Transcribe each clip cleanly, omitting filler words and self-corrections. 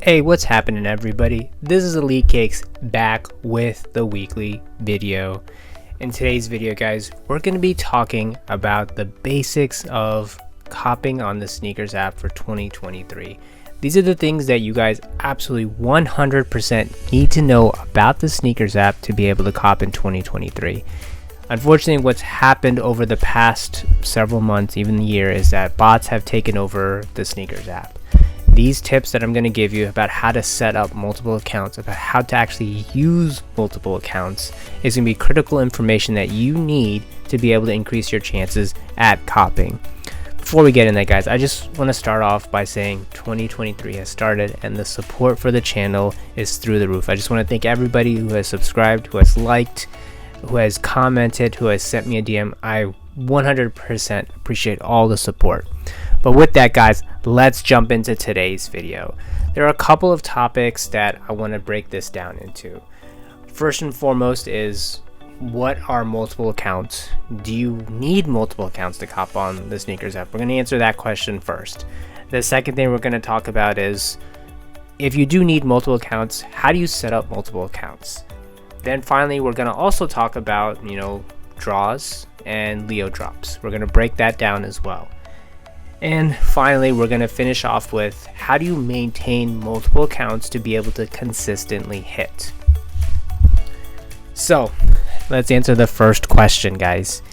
Hey, what's happening everybody? This is Elite Cakes back with the weekly video. In today's video guys, we're going to be talking about the basics of copping on the SNKRS app for 2023. These are the things that you guys absolutely 100% need to know about the SNKRS app to be able to cop in 2023. Unfortunately, what's happened over the past several months, even the year, is that bots have taken over the SNKRS app. These tips that I'm going to give you about how to set up multiple accounts, about how to actually use multiple accounts, is going to be critical information that you need to be able to increase your chances at copping. Before we get in there guys, I just want to start off by saying 2023 has started and the support for the channel is through the roof. I just want to thank everybody who has subscribed, who has liked, who has commented, who has sent me a DM. I 100% appreciate all the support. But with that guys, let's jump into today's video. There are a couple of topics that I want to break this down into. First and foremost is, what are multiple accounts? Do you need multiple accounts to cop on the SNKRS app? We're going to answer that question first. The second thing we're going to talk about is, if you do need multiple accounts, how do you set up multiple accounts? Then finally, we're going to also talk about, draws and Leo drops. We're going to break that down as well. And finally, we're going to finish off with, how do you maintain multiple accounts to be able to consistently hit? So let's answer the first question guys.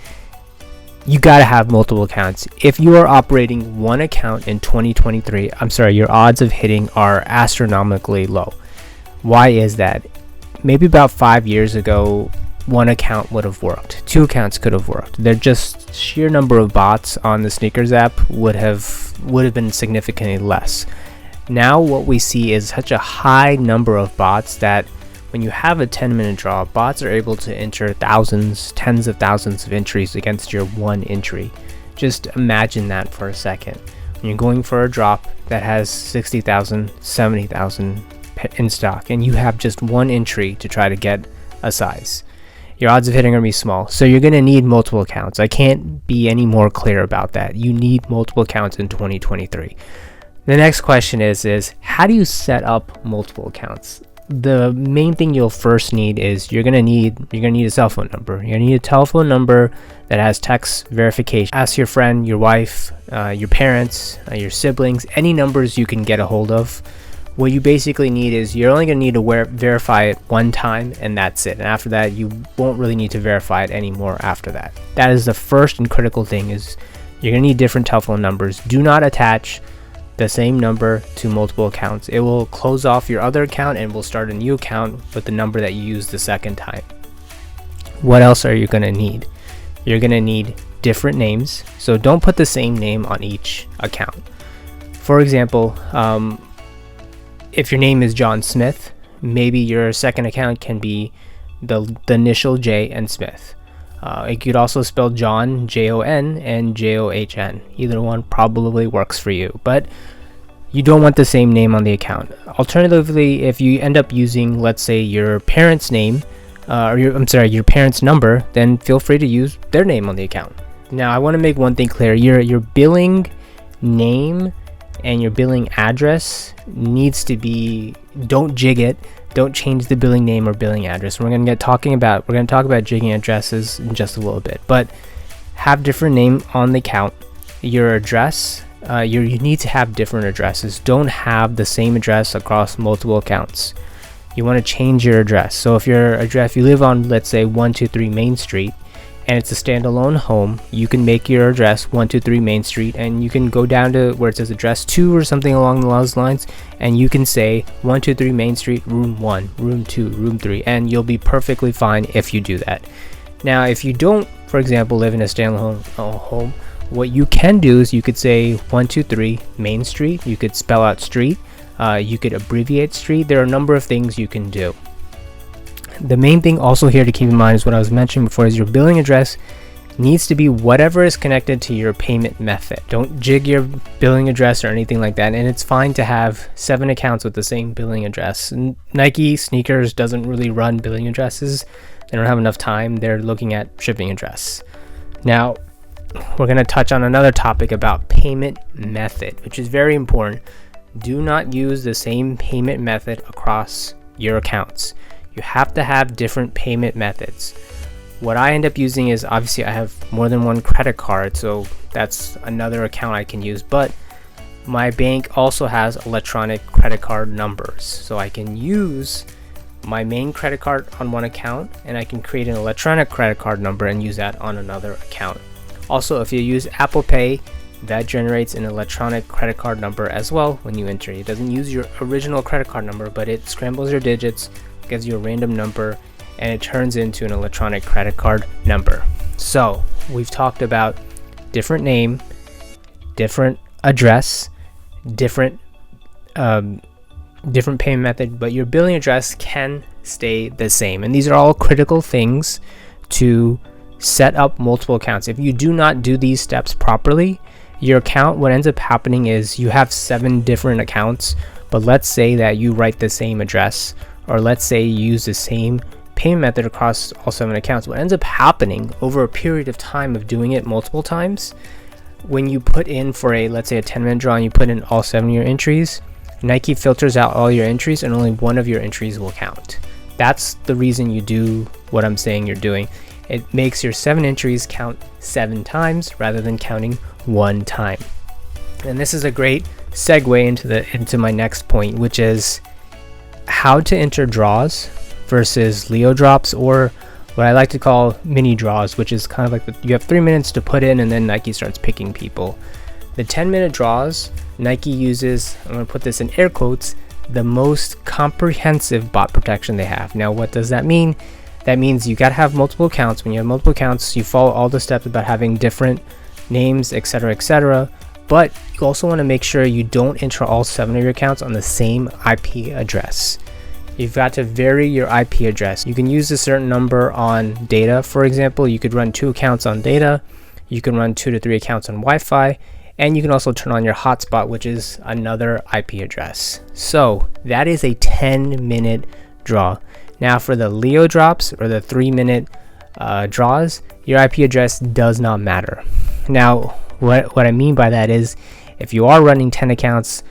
You got to have multiple accounts. If you are operating one account in 2023, your odds of hitting are astronomically low. Why is that? Maybe about 5 years ago, one account would have worked, two accounts could have worked. They're just sheer number of bots on the SNKRS app would have been significantly less. Now what we see is such a high number of bots that when you have a 10-minute draw, bots are able to enter thousands, tens of thousands of entries against your one entry. Just imagine that for a second. When you're going for a drop that has 60,000, 70,000 in stock and you have just one entry to try to get a size, your odds of hitting are going to be small. So you're going to need multiple accounts. I can't be any more clear about that. You need multiple accounts in 2023. The next question is how do you set up multiple accounts? The main thing you'll first need is you're gonna need a cell phone number. You're gonna need a telephone number that has text verification. Ask your friend, your wife, your parents, your siblings, any numbers you can get a hold of. What you basically need is, you're only going to need to verify it one time and that's it. And after that, you won't really need to verify it anymore after that. That is the first and critical thing, is you're going to need different telephone numbers. Do not attach the same number to multiple accounts. It will close off your other account and will start a new account with the number that you used the second time. What else are you going to need? You're going to need different names. So don't put the same name on each account. For example, if your name is John Smith, maybe your second account can be the initial J and Smith. It could also spell John, Jon, and John. Either one probably works for you, but you don't want the same name on the account. Alternatively, if you end up using, let's say, your parents' name, your parents' number, then feel free to use their name on the account. Now, I want to make one thing clear. Your billing name and your billing address needs to be, don't jig it, don't change the billing name or billing address. We're going to talk about jigging addresses in just a little bit, but have different name on the account. Your address, you need to have different addresses. Don't have the same address across multiple accounts. You want to change your address. So if you live on, let's say, 123 Main Street, and it's a standalone home, you can make your address 123 Main Street, and you can go down to where it says address 2 or something along those lines, and you can say 123 Main Street, room 1, room 2, room 3, and you'll be perfectly fine if you do that. Now, if you don't, for example, live in a standalone home, what you can do is you could say 123 Main Street, you could spell out street, you could abbreviate street. There are a number of things you can do. The main thing also here to keep in mind is what I was mentioning before, is your billing address needs to be whatever is connected to your payment method. Don't jig your billing address or anything like that. And it's fine to have 7 accounts with the same billing address. Nike SNKRS doesn't really run billing addresses. They don't have enough time. They're looking at shipping address. Now, we're going to touch on another topic about payment method, which is very important. do not use the same payment method across your accounts. You have to have different payment methods. What I end up using is, obviously I have more than one credit card, so that's another account I can use, but my bank also has electronic credit card numbers, so I can use my main credit card on one account and I can create an electronic credit card number and use that on another account. Also, if you use Apple Pay, that generates an electronic credit card number as well when you enter. It doesn't use your original credit card number, but it scrambles your digits, gives you a random number, and it turns into an electronic credit card number. So we've talked about different name, different address, different payment method, but your billing address can stay the same. And these are all critical things to set up multiple accounts. If you do not do these steps properly, your account, what ends up happening is you have 7 different accounts, but let's say that you write the same address, or let's say you use the same payment method across all 7 accounts. What ends up happening over a period of time of doing it multiple times, when you put in for a, let's say a 10-minute draw and you put in all 7 of your entries, Nike filters out all your entries and only one of your entries will count. That's the reason you do what I'm saying you're doing. It makes your 7 entries count 7 times rather than counting 1 time. And this is a great segue into my next point, which is how to enter draws versus Leo drops, or what I like to call mini draws, which is kind of like you have 3 minutes to put in and then Nike starts picking people. The 10-minute draws, Nike uses, I'm going to put this in air quotes, the most comprehensive bot protection they have. Now, what does that mean? That means you got to have multiple accounts. When you have multiple accounts, you follow all the steps about having different names, etc., etc. But you also want to make sure you don't enter all 7 of your accounts on the same IP address. You've got to vary your IP address. You can use a certain number on data. For example, you could run 2 accounts on data. You can run 2 to 3 accounts on Wi-Fi. And you can also turn on your hotspot, which is another IP address. So that is a 10-minute draw. Now for the Leo drops, or the 3-minute draws, your IP address does not matter. Now, what I mean by that is, if you are running 10 accounts,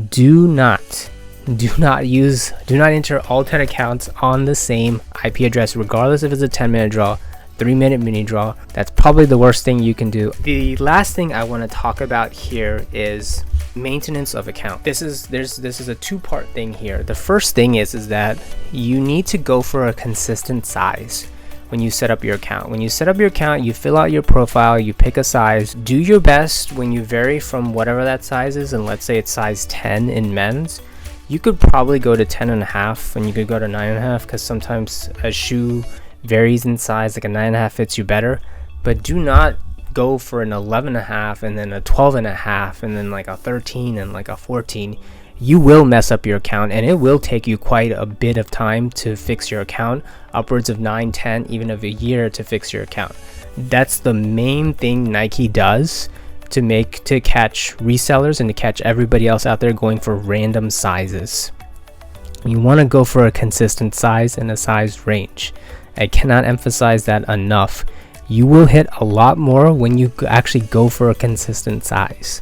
do not enter all 10 accounts on the same IP address, regardless if it's a 10-minute draw, 3-minute mini draw. That's probably the worst thing you can do. The last thing I want to talk about here is maintenance of account. This is a 2-part thing here. The first thing is that you need to go for a consistent size when you set up your account. When you set up your account, you fill out your profile, you pick a size, do your best when you vary from whatever that size is, and let's say it's size 10 in men's, you could probably go to 10.5 and you could go to 9.5, because sometimes a shoe varies in size, like a 9.5 fits you better. But do not go for an 11.5 and then a 12.5 and then like a 13 and like a 14. You will mess up your account, and it will take you quite a bit of time to fix your account, upwards of 9, 10, even of a year to fix your account. That's the main thing Nike does to catch resellers and to catch everybody else out there going for random sizes. You want to go for a consistent size and a size range. I cannot emphasize that enough. You will hit a lot more when you actually go for a consistent size.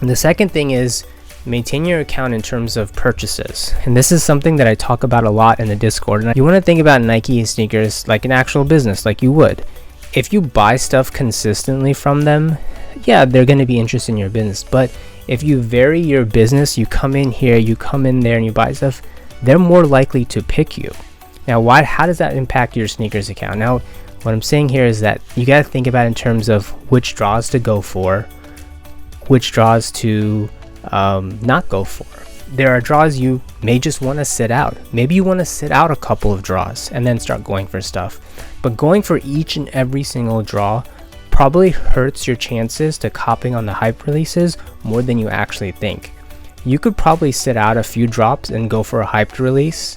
And the second thing is maintain your account in terms of purchases. And this is something that I talk about a lot in the Discord. And you want to think about Nike sneakers like an actual business, like you would. If you buy stuff consistently from them, yeah, they're going to be interested in your business. But if you vary your business, you come in here, you come in there, and you buy stuff, they're more likely to pick you. Now, how does that impact your sneakers account? Now, what I'm saying here is that you got to think about in terms of which draws to go for, which draws to not go for. There are draws you may just want to sit out. Maybe you want to sit out a couple of draws and then start going for stuff. But going for each and every single draw probably hurts your chances to copying on the hype releases more than you actually think. You could probably sit out a few drops and go for a hyped release,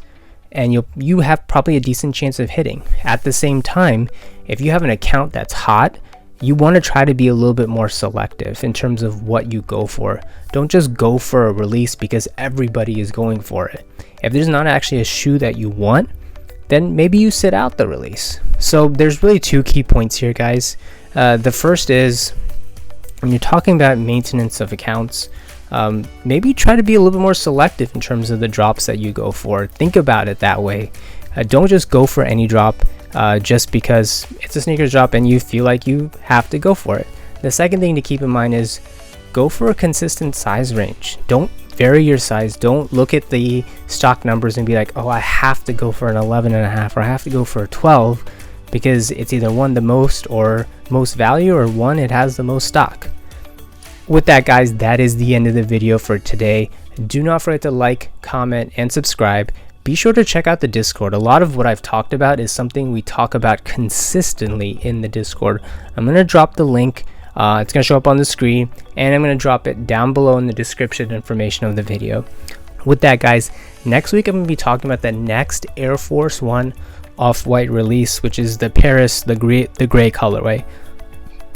and you have probably a decent chance of hitting. At the same time, if you have an account that's hot, you want to try to be a little bit more selective in terms of what you go for. Don't just go for a release because everybody is going for it. If there's not actually a shoe that you want, then maybe you sit out the release. So there's really 2 key points here, guys. The first is, when you're talking about maintenance of accounts, maybe try to be a little bit more selective in terms of the drops that you go for. Think about it that way. Don't just go for any drop just because it's a sneakers drop and you feel like you have to go for it. The second thing to keep in mind is go for a consistent size range. Don't vary your size. Don't look at the stock numbers and be like, oh, I have to go for an 11.5 or I have to go for a 12, because it's either one, the most or most value, or one, it has the most stock. With that, guys, that is the end of the video for today. Do not forget to like, comment, and subscribe. Be sure to check out the Discord. A lot of what I've talked about is something we talk about consistently in the Discord. I'm going to drop the link. It's going to show up on the screen, and I'm going to drop it down below in the description information of the video. With that, guys, next week I'm going to be talking about the next Air Force One off-white release, which is the Paris, the gray colorway.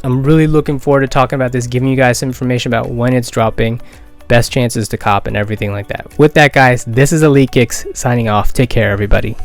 I'm really looking forward to talking about this, giving you guys some information about when it's dropping, best chances to cop, and everything like that. With that, guys, this is Elite Kicks signing off. Take care, everybody.